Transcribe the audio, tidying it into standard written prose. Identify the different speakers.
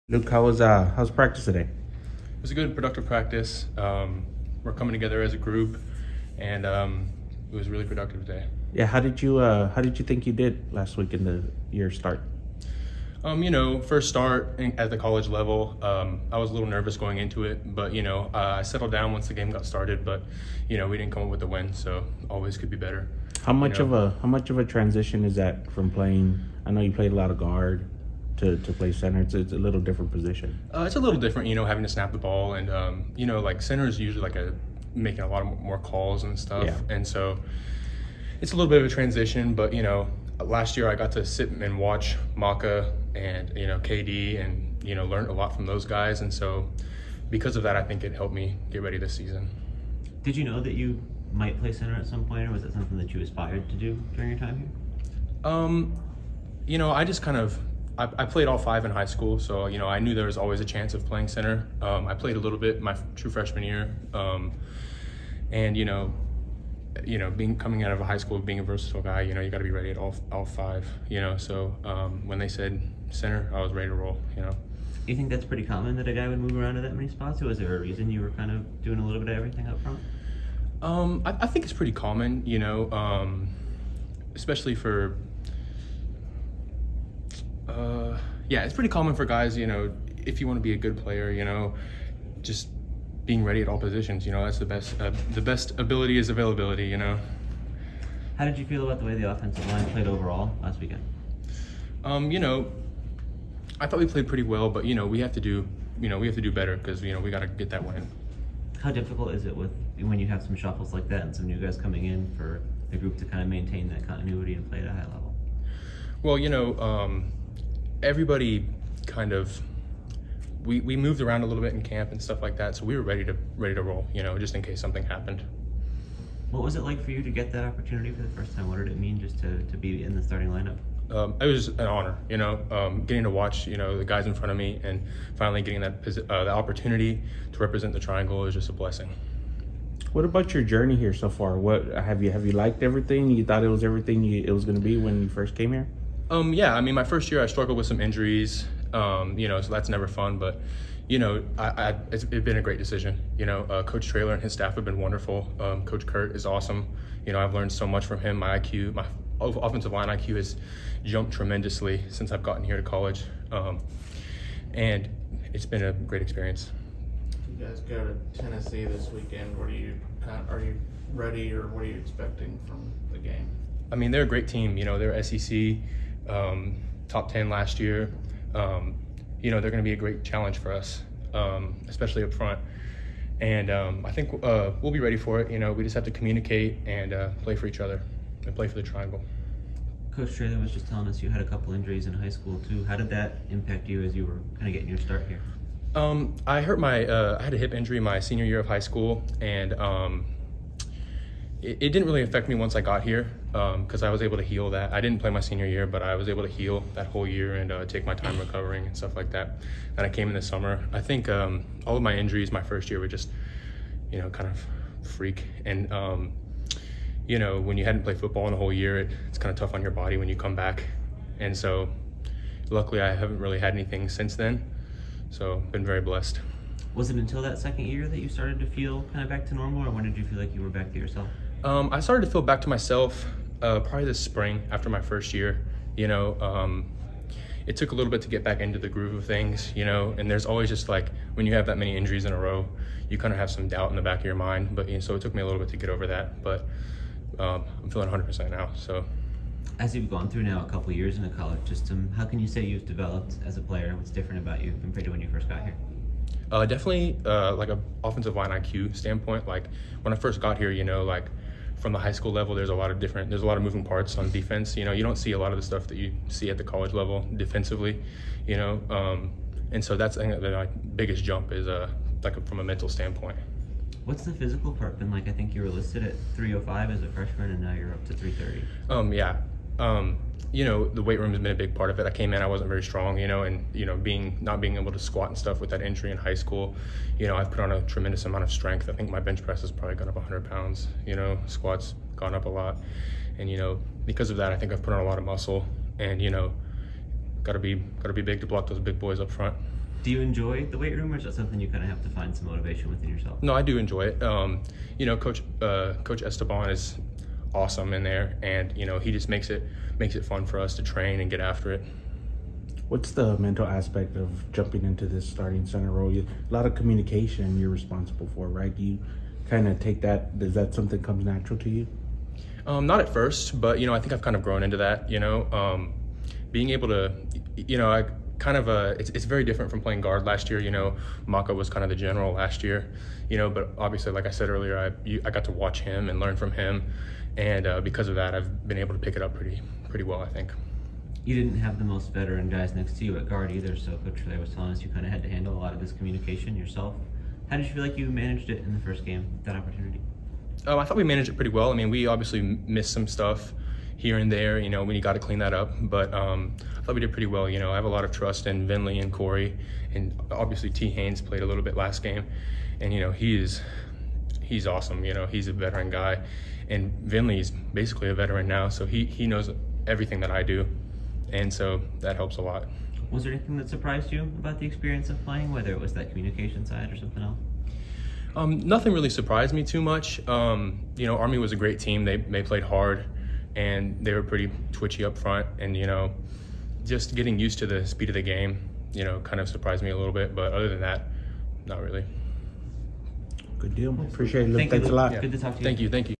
Speaker 1: Luke, how's practice today?
Speaker 2: It was a good, productive practice. We're coming together as a group, and it was really productive today.
Speaker 1: Yeah, how did you think you did last week in the year start?
Speaker 2: First start at the college level, I was a little nervous going into it, but I settled down once the game got started. But we didn't come up with the win, so always could be better.
Speaker 1: How much of a transition is that from playing? I know you played a lot of guard to play center. It's a little different position.
Speaker 2: It's a little different, having to snap the ball, and like center is usually making a lot more calls and stuff,
Speaker 1: Yeah.
Speaker 2: And so it's a little bit of a transition. But last year I got to sit and watch Maka and KD and learned a lot from those guys, and so because of that I think it helped me get ready this season.
Speaker 3: Did you know that you might play center at some point, or was it something that you aspired to do during your time here?
Speaker 2: I just I played all five in high school, so I knew there was always a chance of playing center. I played a little bit my true freshman year, and coming out of high school, being a versatile guy, you got to be ready at all five. So when they said center, I was ready to roll.
Speaker 3: You think that's pretty common that a guy would move around to that many spots, or was there a reason you were kind of doing a little bit of everything up front?
Speaker 2: I think it's pretty common, especially for. It's pretty common for guys, if you want to be a good player, just being ready at all positions, that's the best ability is availability,
Speaker 3: How did you feel about the way the offensive line played overall last weekend?
Speaker 2: I thought we played pretty well, but we have to do better because we got to get that win.
Speaker 3: How difficult is it when you have some shuffles like that and some new guys coming in for the group to kind of maintain that continuity and play at a high level?
Speaker 2: Well, everybody we moved around a little bit in camp and stuff like that, so we were ready to roll, just in case something happened.
Speaker 3: What was it like for you to get that opportunity for the first time? What did it mean just to be in the starting lineup?
Speaker 2: It was an honor, getting to watch, the guys in front of me and finally getting the opportunity to represent the Triangle is just a blessing.
Speaker 1: What about your journey here so far? What have you liked everything? You thought it was everything it was going to be when you first came here?
Speaker 2: Yeah, I mean, my first year I struggled with some injuries, so that's never fun, but it's been a great decision. Coach Traylor and his staff have been wonderful. Coach Kurt is awesome. I've learned so much from him. My offensive line IQ has jumped tremendously since I've gotten here to college, and it's been a great experience.
Speaker 4: You guys go to Tennessee this weekend. Are you ready, or what are you expecting from the game?
Speaker 2: I mean, they're a great team. They're SEC, top 10 last year. They're going to be a great challenge for us, especially up front. And I think we'll be ready for it. We just have to communicate and play for each other and play for the Triangle.
Speaker 3: Coach Traylor was just telling us you had a couple injuries in high school too. How did that impact you as you were kind of getting your start here?
Speaker 2: I hurt I had a hip injury my senior year of high school, and it didn't really affect me once I got here because I was able to heal that. I didn't play my senior year, but I was able to heal that whole year and take my time recovering and stuff like that. And I came in the summer. I think all of my injuries my first year were just, kind of freak. And, when you hadn't played football in a whole year, it's kind of tough on your body when you come back. And so luckily I haven't really had anything since then. So been very blessed.
Speaker 3: Was it until that second year that you started to feel kind of back to normal, or when did you feel like you were back to yourself?
Speaker 2: I started to feel back to myself probably this spring after my first year. It took a little bit to get back into the groove of things, and there's always just when you have that many injuries in a row, you kind of have some doubt in the back of your mind. But so it took me a little bit to get over that, but I'm feeling 100% now. So
Speaker 3: as you've gone through now a couple of years in the college system, how can you say you've developed as a player? What's different about you compared to when you first got here?
Speaker 2: Definitely a offensive line IQ standpoint. When I first got here, from the high school level, there's a lot of moving parts on defense. You don't see a lot of the stuff that you see at the college level defensively, and so that's, I think, the biggest jump is from a mental standpoint.
Speaker 3: What's the physical part been like? I think you were listed at 305 as a freshman, and now you're up to 330.
Speaker 2: Yeah. The weight room has been a big part of it. I came in, I wasn't very strong, and not being able to squat and stuff with that injury in high school, I've put on a tremendous amount of strength. I think my bench press has probably gone up 100 pounds, squats gone up a lot. And, because of that, I think I've put on a lot of muscle, and, got to be big to block those big boys up front.
Speaker 3: Do you enjoy the weight room, or is that something you kind of have to find some motivation within yourself?
Speaker 2: No, I do enjoy it. Coach Esteban is awesome in there, and he just makes it fun for us to train and get after it.
Speaker 1: What's the mental aspect of jumping into this starting center role? A lot of communication you're responsible for, right? Do you kind of take that? Is that something comes natural to you?
Speaker 2: Not at first, but I think I've kind of grown into that. Being able to, I kind of it's very different from playing guard last year. Maka was kind of the general last year. But obviously, like I said earlier, I got to watch him and learn from him, and because of that, I've been able to pick it up pretty well, I think.
Speaker 3: You didn't have the most veteran guys next to you at guard either, so Coach Trey was telling us you kind of had to handle a lot of this communication yourself. How did you feel like you managed it in the first game, that opportunity?
Speaker 2: I thought we managed it pretty well. I mean, we obviously missed some stuff here and there, when you got to clean that up. But I thought we did pretty well. I have a lot of trust in Vinley and Corey, and obviously T. Haynes played a little bit last game, and he's awesome. He's a veteran guy, and Vinley's basically a veteran now, so he knows everything that I do, and so that helps a lot.
Speaker 3: Was there anything that surprised you about the experience of playing, whether it was that communication side or something else?
Speaker 2: Nothing really surprised me too much. Army was a great team. They played hard, and they were pretty twitchy up front. And just getting used to the speed of the game, kind of surprised me a little bit. But other than that, not really.
Speaker 1: Good deal. Appreciate it.
Speaker 3: Thanks
Speaker 1: a lot.
Speaker 3: Good to talk to you.
Speaker 2: Thank you.